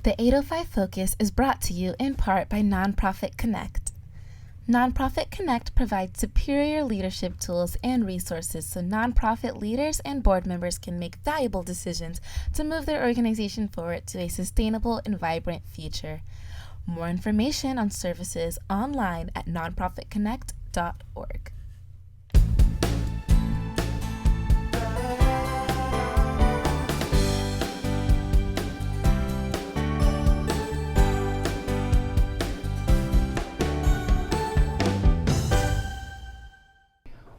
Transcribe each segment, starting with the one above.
The 805 Focus is brought to you in part by Nonprofit Connect. Nonprofit Connect provides superior leadership tools and resources so nonprofit leaders and board members can make valuable decisions to move their organization forward to a sustainable and vibrant future. More information on services online at nonprofitconnect.org.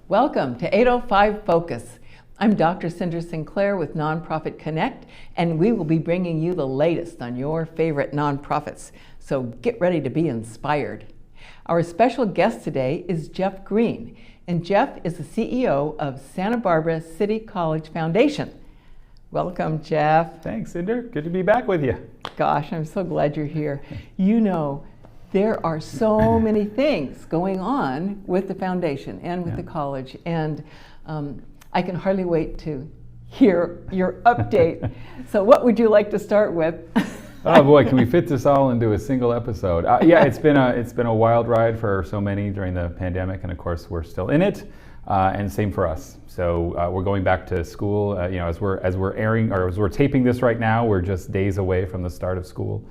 Welcome to 805 Focus. I'm Dr. Cinder Sinclair with Nonprofit Connect, and we will be bringing you the latest on your favorite nonprofits. So get ready to be inspired. Our special guest today is Jeff Green, and Jeff is the CEO of Santa Barbara City College Foundation. Welcome, Jeff. Thanks, Cinder. Good to be back with you. Gosh, I'm so glad you're here. You know, there are so many things going on with the foundation and with the college, and I can hardly wait to hear your update. So what would you like to start with? Oh boy, can we fit this all into a single episode? Yeah, it's been a wild ride for so many during the pandemic, and of course we're still in it, and same for us. So we're going back to school. As we're taping this right now, we're just days away from the start of school.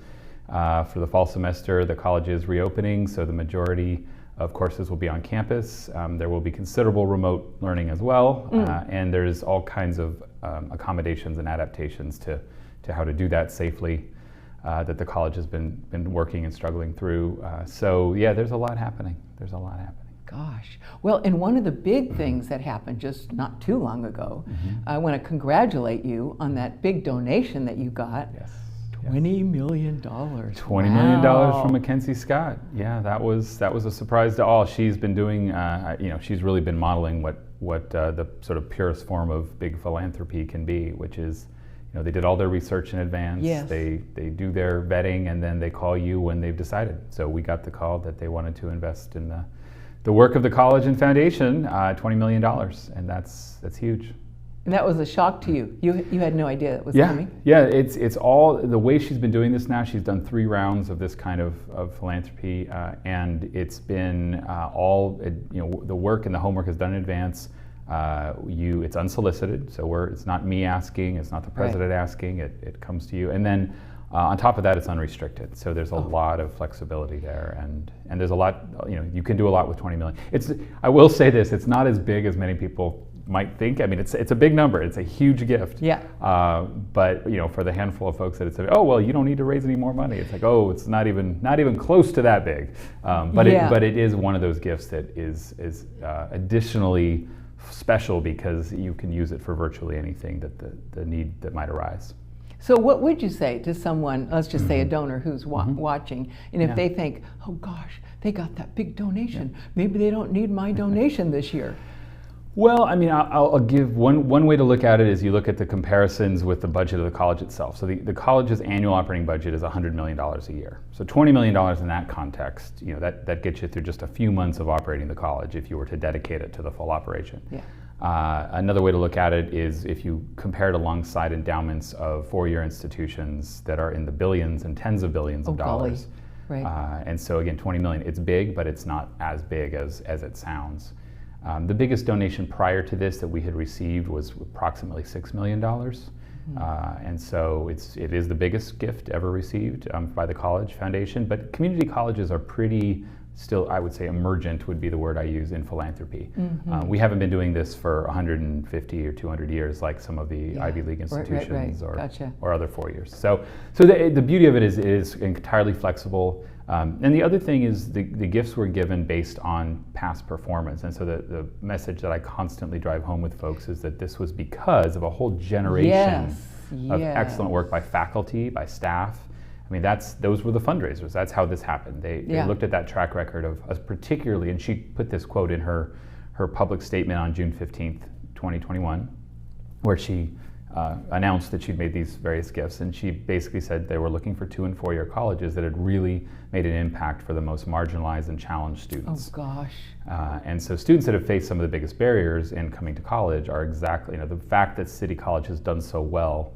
For the fall semester, the college is reopening, so the majority of courses will be on campus. There will be considerable remote learning as well, and there's all kinds of accommodations and adaptations to how to do that safely that the college has been working and struggling through. So yeah, there's a lot happening. Gosh. Well, and one of the big things that happened just not too long ago, I want to congratulate you on that big donation that you got. Yes. $20 million. $20 million from Mackenzie Scott. Yeah, that was a surprise to all. She's been doing, she's really been modeling what the sort of purest form of big philanthropy can be, which is, they did all their research in advance. Yes. They do their vetting, and then they call you when they've decided. So we got the call that they wanted to invest in the work of the college and foundation, $20 million, and that's huge. And that was a shock to you. You had no idea it was coming? Yeah, it's all, the way she's been doing this now, she's done 3 rounds of this kind of philanthropy, and it's been the work and the homework is done in advance. It's unsolicited, so it's not me asking, it's not the president asking, it comes to you. And then on top of that, it's unrestricted. So there's a lot of flexibility there, and there's a lot, you can do a lot with 20 million. I will say this, it's not as big as many people might think. I mean, it's a big number. It's a huge gift. Yeah. But for the handful of folks that it's oh well, you don't need to raise any more money. It's like, oh, it's not even close to that big. But it is one of those gifts that is additionally special because you can use it for virtually anything that the need that might arise. So what would you say to someone, let's just say a donor who's watching, and if they think, oh gosh, they got that big donation, maybe they don't need my donation this year? Well, I mean, I'll give one way to look at it is you look at the comparisons with the budget of the college itself. So the college's annual operating budget is $100 million a year. So $20 million in that context, that gets you through just a few months of operating the college if you were to dedicate it to the full operation. Yeah. Another way to look at it is if you compare it alongside endowments of 4-year institutions that are in the billions and tens of billions of dollars. Right. And so again, 20 million, it's big, but it's not as big as it sounds. The biggest donation prior to this that we had received was approximately $6 million. And so it is the biggest gift ever received by the College Foundation, but community colleges are pretty still, I would say emergent would be the word I use in philanthropy. We haven't been doing this for 150 or 200 years like some of the Ivy League institutions or other 4 years. So the beauty of it is it is entirely flexible. And the other thing is the gifts were given based on past performance. And so the message that I constantly drive home with folks is that this was because of a whole generation of excellent work by faculty, by staff. I mean, those were the fundraisers. That's how this happened. They looked at that track record of us particularly, and she put this quote in her public statement on June 15th, 2021, where she announced that she'd made these various gifts, and she basically said they were looking for 2- and 4-year colleges that had really made an impact for the most marginalized and challenged students. Oh gosh. And so students that have faced some of the biggest barriers in coming to college are exactly, the fact that City College has done so well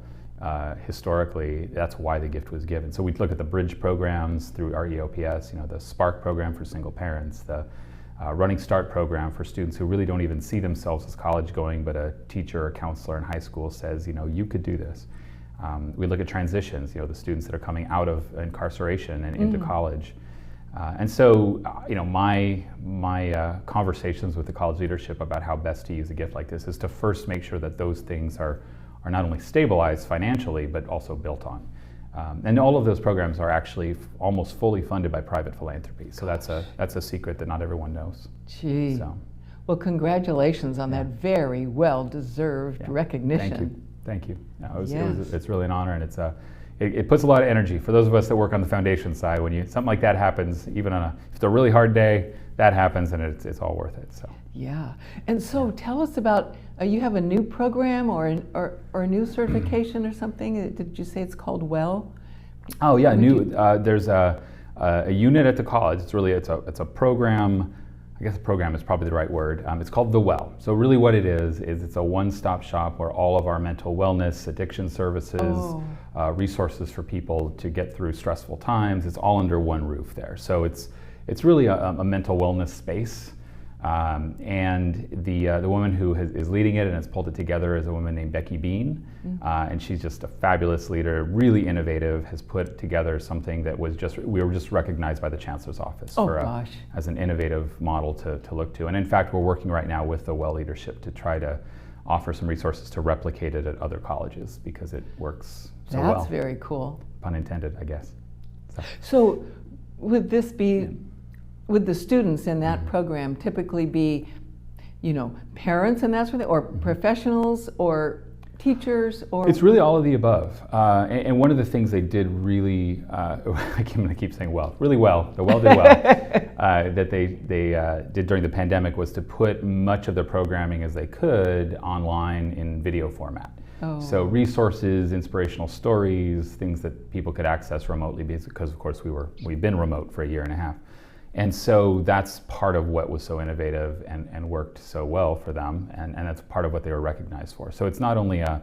historically, that's why the gift was given. So we look at the bridge programs through our EOPS, the SPARK program for single parents, the Running Start program for students who really don't even see themselves as college going, but a teacher or counselor in high school says, you could do this. We look at transitions, the students that are coming out of incarceration and into college. And so, my conversations with the college leadership about how best to use a gift like this is to first make sure that those things are not only stabilized financially, but also built on. And all of those programs are actually almost fully funded by private philanthropy. So that's a secret that not everyone knows. Gee. So, well, congratulations on that very well-deserved recognition. Thank you. No, Yes. It's really an honor, and it puts a lot of energy for those of us that work on the foundation side. When something like that happens, even if it's a really hard day, that happens, and it's all worth it. So. Yeah, and so tell us about, you have a new program or a new certification or something? Did you say it's called WELL? Oh yeah, there's a unit at the college. It's a program. I guess program is probably the right word. It's called The Well. So really what it is it's a one-stop shop where all of our mental wellness, addiction services, resources for people to get through stressful times, it's all under one roof there. So it's really a mental wellness space. And the woman who is leading it and has pulled it together is a woman named Becky Bean. And she's just a fabulous leader, really innovative, has put together something that we were just recognized by the Chancellor's Office as an innovative model to look to. And in fact, we're working right now with the WELL leadership to try to offer some resources to replicate it at other colleges because it works so well. That's very cool. Pun intended, I guess. So would this be, would the students in that program typically be, parents and that sort of thing, or professionals, or teachers, or? It's really all of the above. And one of the things they did really, I'm going to keep saying really well, the WELL did well, that they did during the pandemic was to put much of their programming as they could online in video format. So resources, inspirational stories, things that people could access remotely because of course we've been remote for a year and a half. And so that's part of what was so innovative and worked so well for them, and that's part of what they were recognized for. So it's not only a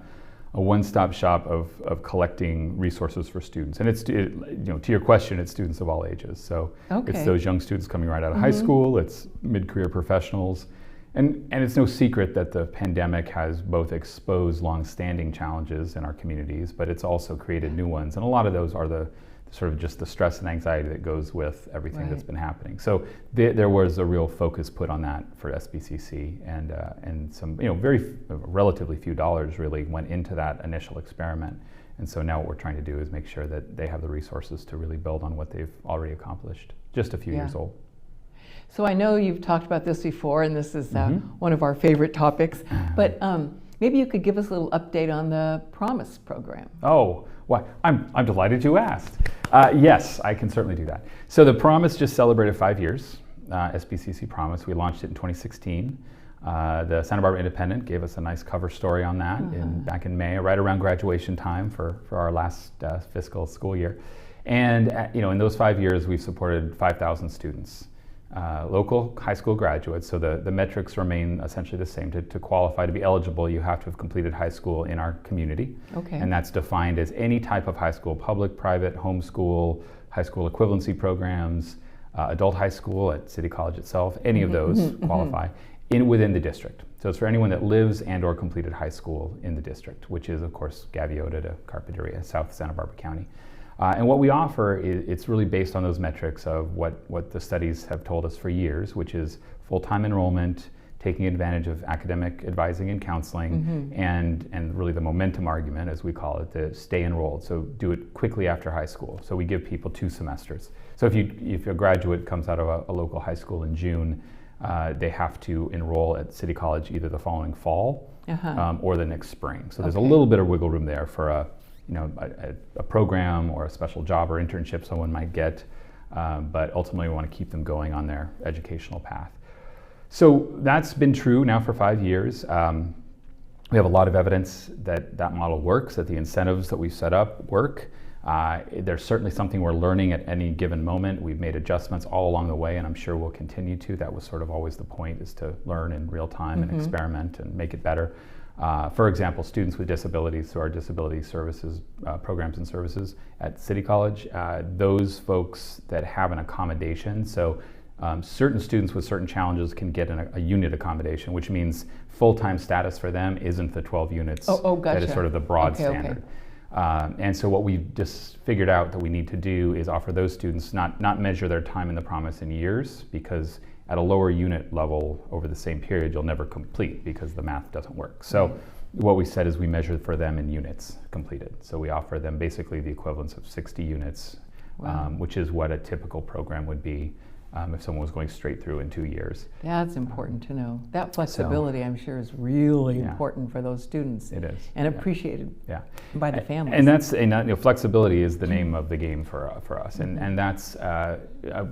one-stop shop of collecting resources for students, and to your question, it's students of all ages. So it's those young students coming right out of high school, it's mid-career professionals, and it's no secret that the pandemic has both exposed long-standing challenges in our communities, but it's also created new ones, and a lot of those are the sort of just the stress and anxiety that goes with everything that's been happening. So there was a real focus put on that for SBCC, and some relatively few dollars really went into that initial experiment. And so now what we're trying to do is make sure that they have the resources to really build on what they've already accomplished, just a few years old. So I know you've talked about this before, and this is one of our favorite topics, but maybe you could give us a little update on the Promise program. Oh, well, I'm delighted you asked. Yes, I can certainly do that. So the Promise just celebrated 5 years, SBCC Promise. We launched it in 2016. The Santa Barbara Independent gave us a nice cover story on that back in May, right around graduation time for our last fiscal school year. And in those 5 years, we've supported 5,000 students. Local high school graduates, so the metrics remain essentially the same. To qualify to be eligible, you have to have completed high school in our community. And that's defined as any type of high school, public, private, homeschool, high school equivalency programs, adult high school at City College itself, any of those qualify within the district. So it's for anyone that lives and or completed high school in the district, which is of course Gaviota to Carpinteria, South Santa Barbara County. And what we offer, it's really based on those metrics of what the studies have told us for years, which is full-time enrollment, taking advantage of academic advising and counseling, and really the momentum argument, as we call it, to stay enrolled. So do it quickly after high school. So we give people 2 semesters. So if a graduate comes out of a local high school in June, they have to enroll at City College either the following fall or the next spring. So there's a little bit of wiggle room there for a program or a special job or internship someone might get, but ultimately we want to keep them going on their educational path. So that's been true now for 5 years. We have a lot of evidence that model works, that the incentives that we've set up work. There's certainly something we're learning at any given moment. We've made adjustments all along the way, and I'm sure we'll continue to. That was sort of always the point, is to learn in real time and experiment and make it better. For example, students with disabilities through our disability services programs and services at City College, those folks that have an accommodation, so certain students with certain challenges can get a unit accommodation, which means full-time status for them isn't the 12 units. Gotcha. That is sort of the broad Okay. standard. And so what we've just figured out that we need to do is offer those students, not measure their time in the promise in years, because at a lower unit level over the same period, you'll never complete because the math doesn't work. So what we said is we measure for them in units completed. So we offer them basically the equivalence of 60 units, which is what a typical program would be if someone was going straight through in 2 years. That's important to know. That flexibility, I'm sure, is really Yeah. important for those students. It is. And Yeah. appreciated Yeah. by the families. And that's flexibility is the name of the game for us, and that's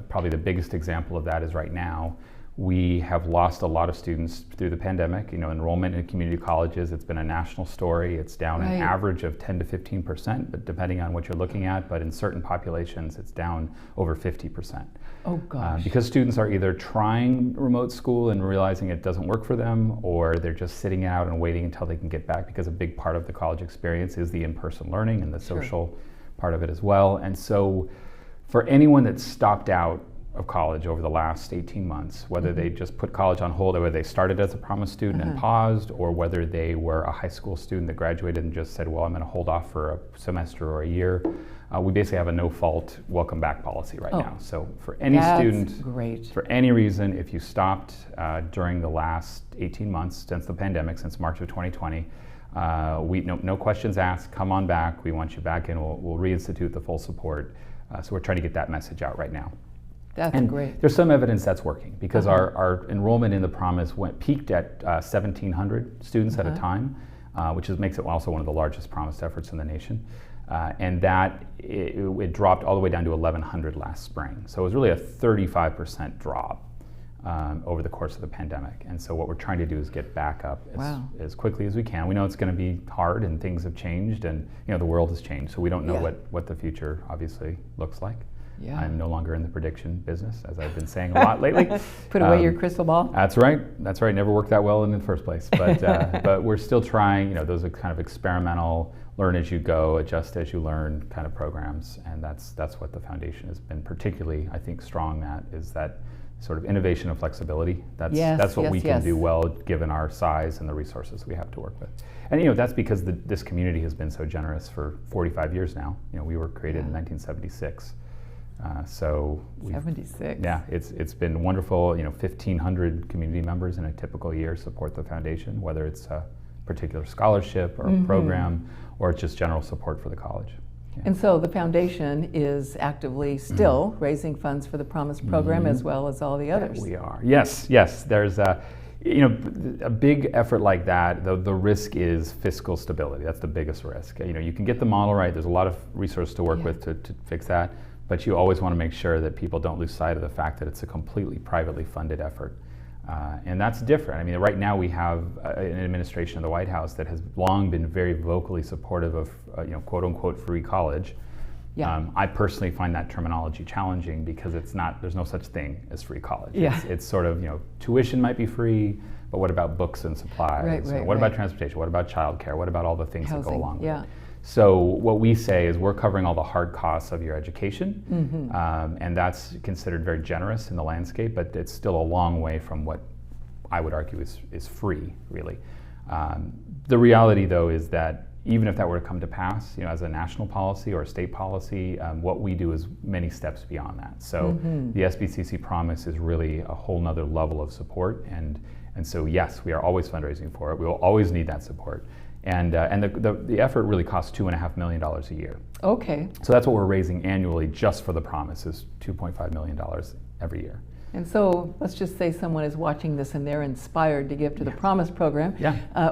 probably the biggest example of that is right now. We have lost a lot of students through the pandemic. Enrollment in community colleges, it's been a national story. It's down an average of 10 to 15%, but depending on what you're looking at. But in certain populations, it's down over 50%. Oh gosh. Because students are either trying remote school and realizing it doesn't work for them, or they're just sitting out and waiting until they can get back, because a big part of the college experience is the in-person learning and the social part of it as well. And so for anyone that's stopped out of college over the last 18 months, whether they just put college on hold, or whether they started as a promise student and paused, or whether they were a high school student that graduated and just said, well, I'm going to hold off for a semester or a year, we basically have a no-fault welcome back policy right now. So for any student, for any reason, if you stopped during the last 18 months since the pandemic, since March of 2020, no questions asked, come on back, we want you back in, we'll reinstitute the full support. So we're trying to get that message out right now. That's great. There's some evidence that's working, because our enrollment in the Promise peaked at 1,700 students at a time, which makes it also one of the largest Promise efforts in the nation. And that it dropped all the way down to 1,100 last spring. So it was really a 35% drop over the course of the pandemic. And so what we're trying to do is get back up as quickly as we can. We know it's going to be hard, and things have changed, and the world has changed. So we don't know what the future obviously looks like. Yeah. I'm no longer in the prediction business, as I've been saying a lot lately. Put away your crystal ball. That's right. Never worked that well in the first place. But but we're still trying. Those are kind of experimental, learn as you go, adjust as you learn kind of programs, and that's what the foundation has been particularly, I think, strong at, is that sort of innovation and flexibility. That's what we can do well, given our size and the resources we have to work with. And that's because this community has been so generous for 45 years now. We were created in 1976. So 76. Yeah, it's been wonderful. 1,500 community members in a typical year support the foundation, whether it's a particular scholarship or a program, or just general support for the college. Yeah. And so the foundation is actively still raising funds for the Promise program, as well as all the others. We are. Yes. There's a big effort like that. The risk is fiscal stability. That's the biggest risk. You can get the model right. There's a lot of resources to work with to fix that. But you always want to make sure that people don't lose sight of the fact that it's a completely privately funded effort. And that's different. Right now we have an administration of the White House that has long been very vocally supportive of, quote unquote, free college. Yeah. I personally find that terminology challenging, because there's no such thing as free college. Yeah. It's sort of, tuition might be free, but what about books and supplies? What about transportation? What about childcare? What about all the things that go along with it? So what we say is we're covering all the hard costs of your education, and that's considered very generous in the landscape, but it's still a long way from what I would argue is free, really. The reality, though, is that even if that were to come to pass, as a national policy or a state policy, what we do is many steps beyond that. So the SBCC Promise is really a whole nother level of support, and so yes, we are always fundraising for it. We will always need that support. And the effort really costs $2.5 million a year. Okay. So that's what we're raising annually just for the Promise, is $2.5 million every year. And so let's just say someone is watching this and they're inspired to give to the Promise program,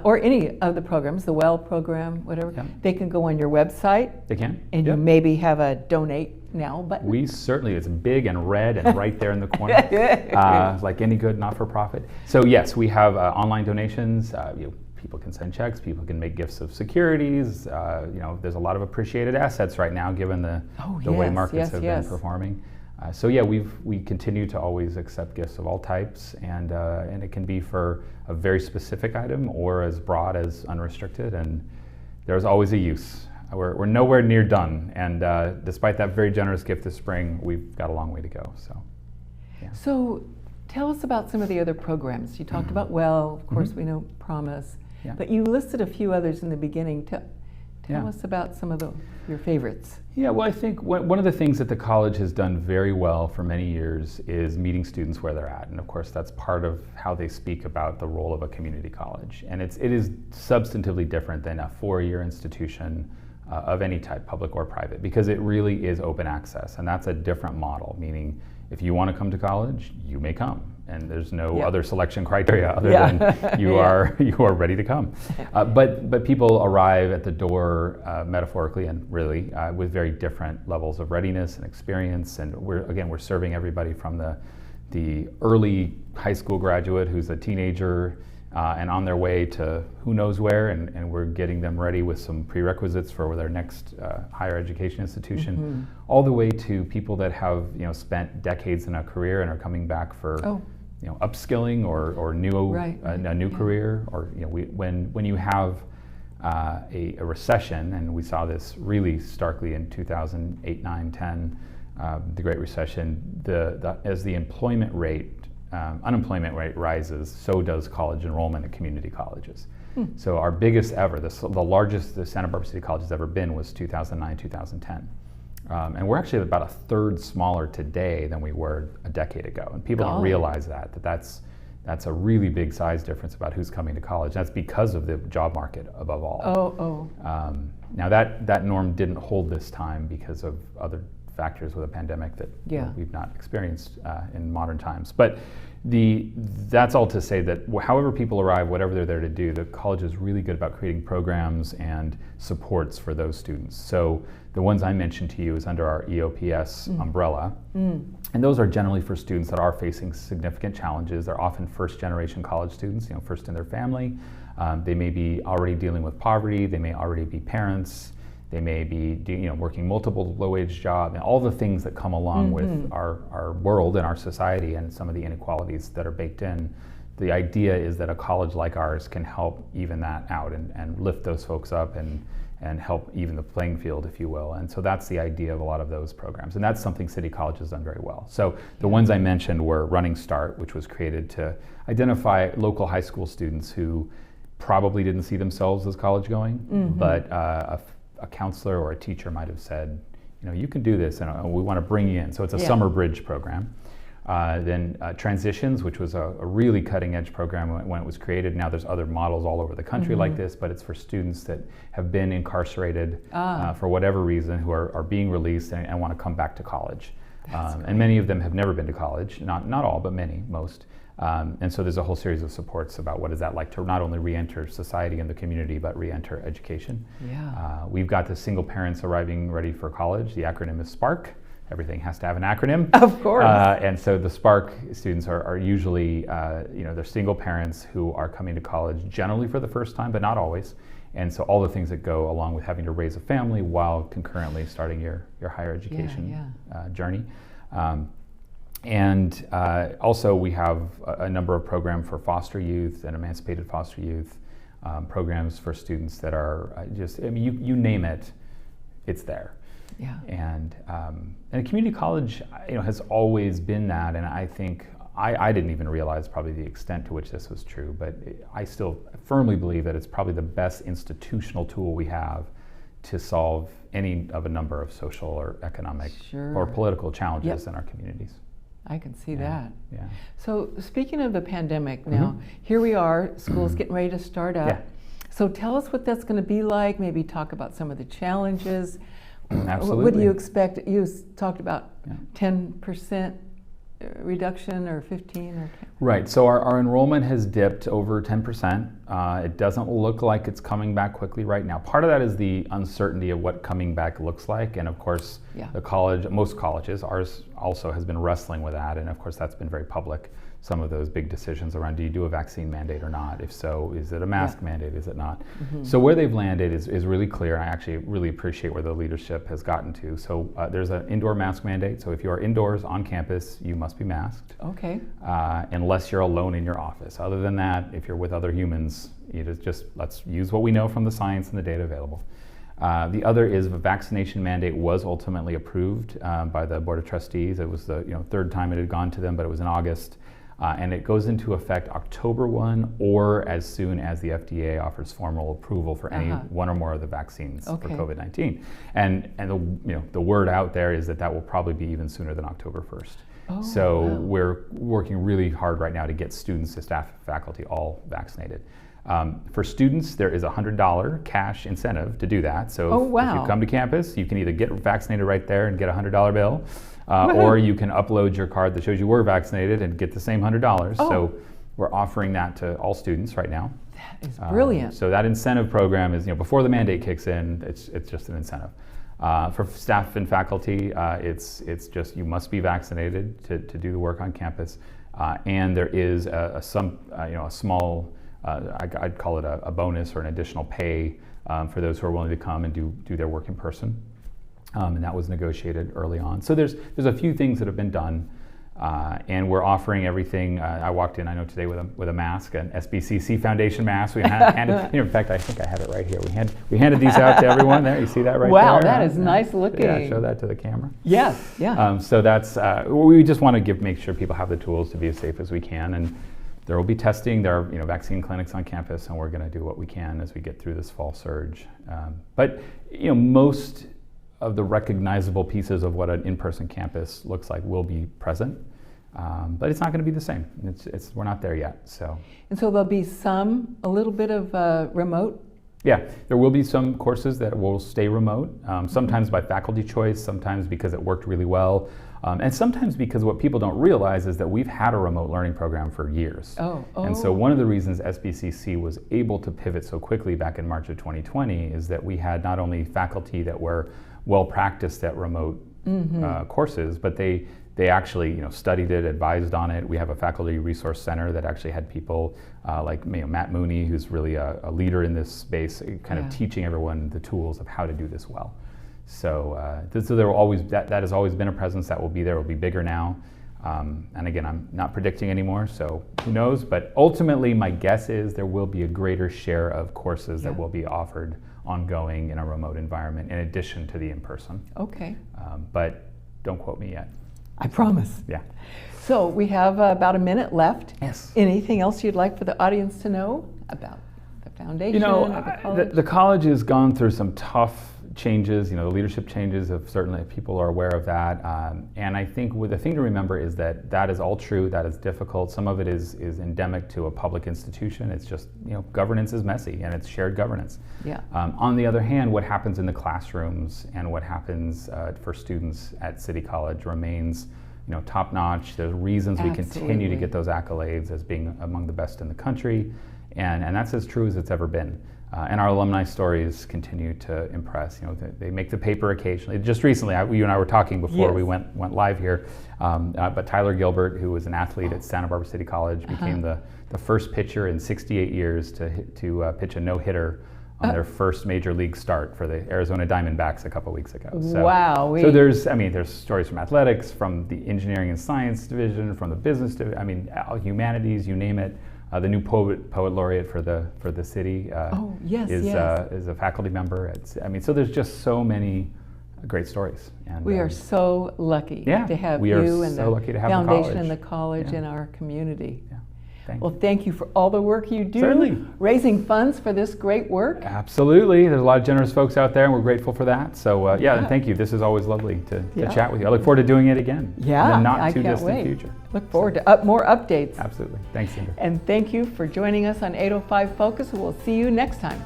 or any of the programs, the WELL program, whatever. They can go on your website. They can. And you maybe have a donate now button. We certainly, it's big and red and right there in the corner, like any good not-for-profit. So yes, we have online donations. People can send checks, people can make gifts of securities. There's a lot of appreciated assets right now, given the way markets have been performing. So yeah, we continue to always accept gifts of all types, and it can be for a very specific item or as broad as unrestricted, and there's always a use. We're nowhere near done, and despite that very generous gift this spring, we've got a long way to go. So, yeah. So tell us about some of the other programs. You talked about Well, of course we know Promise, Yeah. but you listed a few others in the beginning. Tell Yeah. us about some of your favorites. Yeah, well, I think one of the things that the college has done very well for many years is meeting students where they're at. And of course, that's part of how they speak about the role of a community college. And it is substantively different than a four-year institution of any type, public or private, because it really is open access. And that's a different model, meaning if you want to come to college, you may come. And there's no other selection criteria other than you are ready to come. But people arrive at the door metaphorically and really with very different levels of readiness and experience. And we're serving everybody from the early high school graduate who's a teenager and on their way to who knows where, and we're getting them ready with some prerequisites for their next higher education institution, all the way to people that have spent decades in a career and are coming back for upskilling or new a new career, or when you have a recession, and we saw this really starkly in 2008, 9, 10, the Great Recession. As the unemployment rate rises, so does college enrollment at community colleges. So our biggest ever, the largest the Santa Barbara City College has ever been, was 2009, 2010. And we're actually about a third smaller today than we were a decade ago. And people don't realize that's a really big size difference about who's coming to college. That's because of the job market above all. Now that norm didn't hold this time because of other factors with a pandemic that we've not experienced in modern times. But that's all to say that however people arrive, whatever they're there to do, the college is really good about creating programs and supports for those students. So the ones I mentioned to you is under our EOPS umbrella. And those are generally for students that are facing significant challenges. They're often first generation college students, first in their family. They may be already dealing with poverty. They may already be parents. They may be working multiple low-wage jobs, and all the things that come along with our world and our society and some of the inequalities that are baked in. The idea is that a college like ours can help even that out and lift those folks up and help even the playing field, if you will. And so that's the idea of a lot of those programs. And that's something City College has done very well. So the ones I mentioned were Running Start, which was created to identify local high school students who probably didn't see themselves as college going, but a counselor or a teacher might have said, you can do this, and we want to bring you in. So it's a summer bridge program. Then Transitions, which was a really cutting edge program when it was created. Now there's other models all over the country like this, but it's for students that have been incarcerated for whatever reason, who are being released and want to come back to college. And many of them have never been to college, not all, but many, most. And so there's a whole series of supports about what is that like to not only re-enter society and the community, but re-enter education. We've got the single parents arriving ready for college. The acronym is SPARK. Everything has to have an acronym. Of course. And so the SPARK students are usually, they're single parents who are coming to college generally for the first time, but not always. And so all the things that go along with having to raise a family while concurrently starting your higher education journey. And also we have a number of programs for foster youth and emancipated foster youth, programs for students that are you name it, it's there. And a community college, has always been that, and I think I didn't even realize probably the extent to which this was true, but I still firmly believe that it's probably the best institutional tool we have to solve any of a number of social or economic or political challenges in our communities. I can see that. Yeah. So speaking of the pandemic now, here we are, school's getting ready to start up. So tell us what that's going to be like, maybe talk about some of the challenges. Absolutely. What do you expect? You talked about 10% reduction or 15 or 10? Right, so our enrollment has dipped over 10%. It doesn't look like it's coming back quickly right now. Part of that is the uncertainty of what coming back looks like, and of course most colleges, ours also has been wrestling with that, and of course that's been very public. some of those big decisions around, do you do a vaccine mandate or not? If so, is it a mask mandate, is it not? So where they've landed is really clear, and I actually really appreciate where the leadership has gotten to. So there's an indoor mask mandate, so if you are indoors on campus, you must be masked. Okay. Unless you're alone in your office. Other than that, if you're with other humans, let's use what we know from the science and the data available. The other is a vaccination mandate was ultimately approved by the Board of Trustees. It was the third time it had gone to them, but it was in August. And it goes into effect October 1 or as soon as the FDA offers formal approval for any one or more of the vaccines for COVID-19. And the word out there is that will probably be even sooner than October 1st. So we're working really hard right now to get students, to staff, faculty all vaccinated. For students, there is a $100 cash incentive to do that. So if you come to campus, you can either get vaccinated right there and get a $100 bill, or you can upload your card that shows you were vaccinated and get the same $100. So we're offering that to all students right now. That is brilliant. So that incentive program is, before the mandate kicks in, it's just an incentive. For staff and faculty, it's just you must be vaccinated to do the work on campus, and there is a small, I'd call it a bonus or an additional pay for those who are willing to come and do their work in person. And that was negotiated early on. So there's a few things that have been done, and we're offering everything. I walked in, I know today, with a mask, an SBCC Foundation mask. We handed, in fact, I think I have it right here. We handed these out to everyone there. You see that right there? Wow, that is nice looking. Yeah, show that to the camera. Yes, yeah. So that's, we just want to make sure people have the tools to be as safe as we can. And there will be testing. There are vaccine clinics on campus, and we're going to do what we can as we get through this fall surge. But most of the recognizable pieces of what an in-person campus looks like will be present, but it's not going to be the same. We're not there yet. So. And so there'll be a little bit of remote. Yeah, there will be some courses that will stay remote. Sometimes by faculty choice, sometimes because it worked really well. And sometimes because what people don't realize is that we've had a remote learning program for years. And so one of the reasons SBCC was able to pivot so quickly back in March of 2020 is that we had not only faculty that were well practiced at remote courses, but they actually studied it, advised on it. We have a faculty resource center that actually had people like Matt Mooney, who's really a leader in this space, kind of teaching everyone the tools of how to do this well. So, so there will always that has always been a presence that will be there. Will be bigger now, and again, I'm not predicting anymore, so who knows? But ultimately, my guess is there will be a greater share of courses that will be offered ongoing in a remote environment, in addition to the in-person. Okay. But don't quote me yet. I promise. Yeah. So we have about a minute left. Yes. Anything else you'd like for the audience to know about the foundation or the college? The college has gone through some tough changes. The leadership changes have certainly, people are aware of that. And I think the thing to remember is that is all true, that is difficult. Some of it is endemic to a public institution. It's just, governance is messy and it's shared governance. Yeah. On the other hand, what happens in the classrooms and what happens for students at City College remains top notch. There's reasons we continue to get those accolades as being among the best in the country. And that's as true as it's ever been. And our alumni stories continue to impress. They make the paper occasionally. Just recently, you and I were talking before we went live here. But Tyler Gilbert, who was an athlete at Santa Barbara City College, became the first pitcher in 68 years to pitch a no-hitter on their first major league start for the Arizona Diamondbacks a couple weeks ago. So, wow. So there's stories from athletics, from the engineering and science division, from the business division. Humanities, you name it. The new poet laureate for the city is a faculty member. So there's just so many great stories. And we are so lucky to have you and the foundation and the college in our community. Yeah. Thank you for all the work you do. Certainly. Raising funds for this great work. Absolutely. There's a lot of generous folks out there, and we're grateful for that. So and thank you. This is always lovely to chat with you. I look forward to doing it again. Yeah, in the not too distant future. Look forward to more updates. Absolutely. Thanks, Cinder. And thank you for joining us on 805 Focus. We'll see you next time.